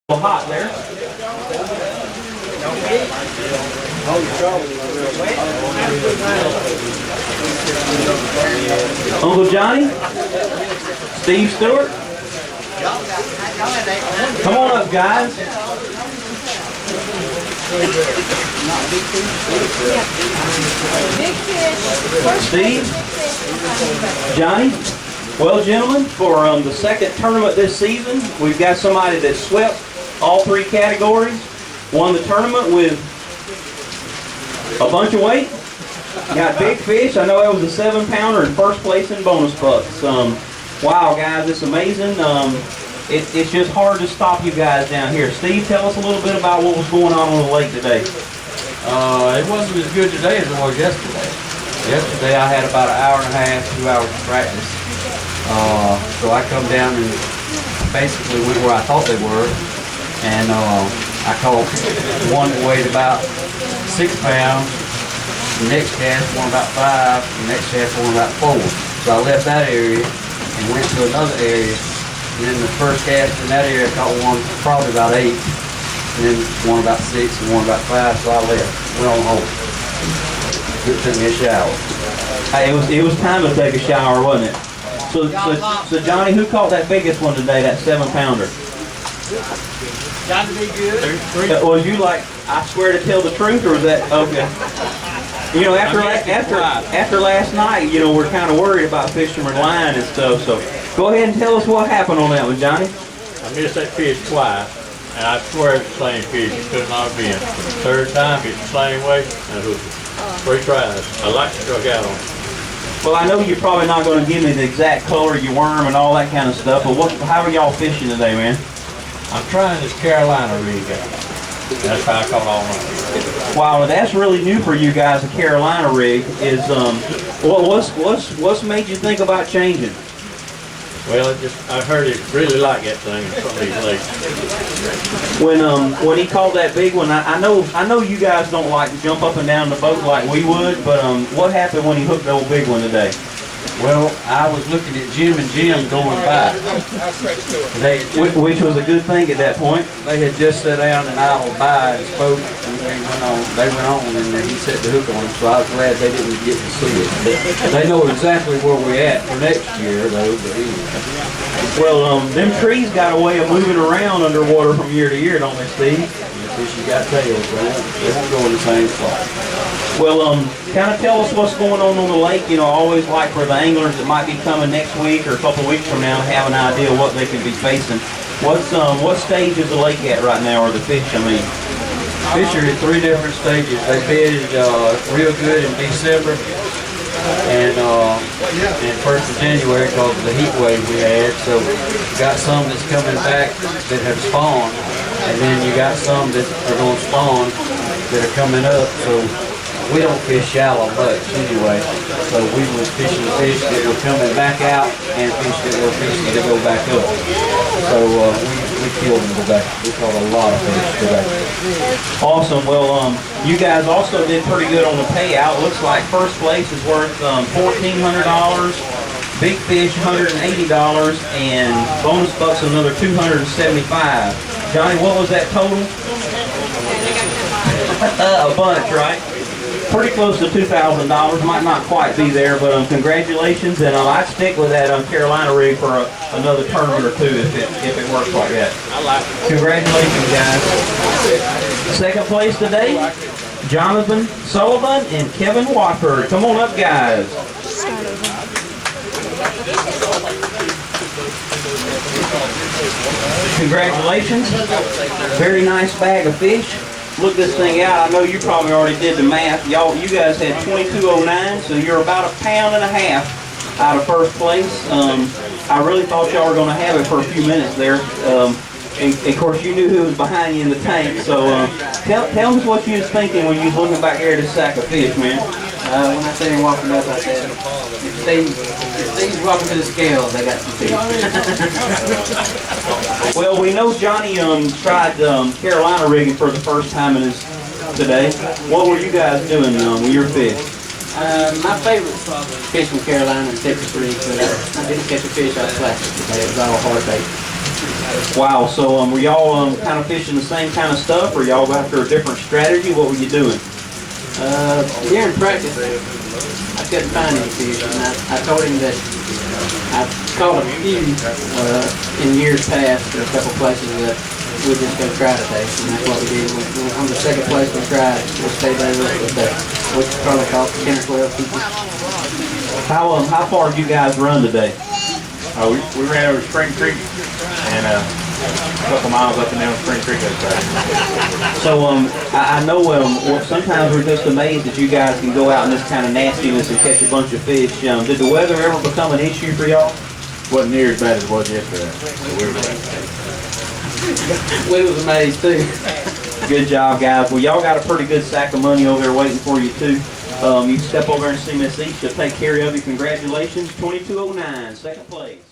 little hot there. Uncle Johnny, Steve Stewart, come on up, guys. Steve, Johnny. Well, gentlemen, for the second tournament this season, we've got somebody that swept all three categories, won the tournament with a bunch of weight, got big fish. I know that was a 7-pounder in first place in bonus bucks. Wow, guys, it's amazing. It's just hard to stop you guys down here. Steve, tell us a little bit about what was going on the lake today. It wasn't as good today as it was yesterday. Yesterday I had about an hour and a half, 2 hours of practice. So I come down and basically went where I thought they were, and I caught one that weighed about 6 pounds, the next cast one about 5, the next cast one about 4. So I left that area and went to another area, and then the first cast in that area I caught one probably about 8, and then one about 6 and one about 5, so I left, went on home. It took me a shower. Hey, it was time to take a shower, wasn't it? So Johnny, who caught that biggest one today, that 7-pounder? Got to be good. Was you like, I swear to tell the truth, or was that, okay. You know, after last night, you know, we're kind of worried about fisherman line and stuff, so go ahead and tell us what happened on that one, Johnny. I missed that fish twice, and I swear it's the same fish. It could not have been. The third time, it's the same way, and it was 3 tries. I like to struck out on it. Well, I know you're probably not going to give me the exact color of your worm and all that kind of stuff, but how are y'all fishing today, man? I'm trying this Carolina rig out. That's how I caught all mine. Wow, that's really new for you guys. The Carolina rig is what's made you think about changing? Well, I heard it really like that thing in some of these lakes. When he called that big one, I know you guys don't like to jump up and down the boat like we would, but what happened when he hooked the old big one today? Well, I was looking at Jim and Jim going by. Which was a good thing at that point. They had just sat down and idled by and spoke, and they went on, and then he set the hook on them, so I was glad they didn't get to see it. But they know exactly where we're at for next year, though. But anyway. Well, them trees got a way of moving around underwater from year to year, don't they, Steve? Fish you got tails, so they won't go in the same spot. Well, kind of tell us what's going on the lake. You know, I always like for the anglers that might be coming next week or a couple of weeks from now to have an idea what they could be facing. What stage is the lake at right now, or the fish, I mean? Fish are at 3 different stages. They bedded real good in December and 1st of January because of the heat wave we had. So you got some that's coming back that have spawned, and then you got some that are going to spawn that are coming up. So we don't fish shallow much anyway, so we were fishing fish that were coming back out and fish that were fishing to go back up. So we killed them today. We caught a lot of fish today. Awesome. Well, you guys also did pretty good on the payout. Looks like first place is worth $1,400, big fish $180, and bonus bucks another $275. Johnny, what was that total? A bunch, right? Pretty close to $2,000. Might not quite be there, but congratulations, and I'd stick with that Carolina rig for another tournament or two if it works like that. I like it. Congratulations, guys. Second place today, Jonathan Sullivan and Kevin Watford. Come on up, guys. Congratulations. Very nice bag of fish. Look this thing out. I know you probably already did the math. You guys had 2209, so you're about 1.5 pounds out of first place. I really thought y'all were going to have it for a few minutes there. And of course, you knew who was behind you in the tank. So tell us what you was thinking when you was looking back here at this sack of fish, man. When I said him walking up, I said, if Steve's walking to the scales, I got some fish. Well, we know Johnny tried Carolina rigging for the first time today. What were you guys doing with your fish? My favorite fish from Carolina is Texas rig, but I didn't catch a fish out of plastic today. It was all hard bait. Wow, so were y'all kind of fishing the same kind of stuff, or y'all after a different strategy? What were you doing? Here in practice, I couldn't find any fish, and I told him that I've caught a few in years past in a couple places that we're just going to try today, and that's what we did. On the second place we tried, we stayed there with that. We probably caught 10 or 12 people. How far did you guys run today? We ran over Spring Creek and a couple miles up and down Spring Creek that side. So I know sometimes we're just amazed that you guys can go out in this kind of nastiness and catch a bunch of fish. Did the weather ever become an issue for y'all? Wasn't near as bad as it was yesterday. So we were We was amazed too. Good job, guys. Well, y'all got a pretty good sack of money over there waiting for you too. You step over and see Miss East. She'll take care of you. Congratulations, 2209, second place.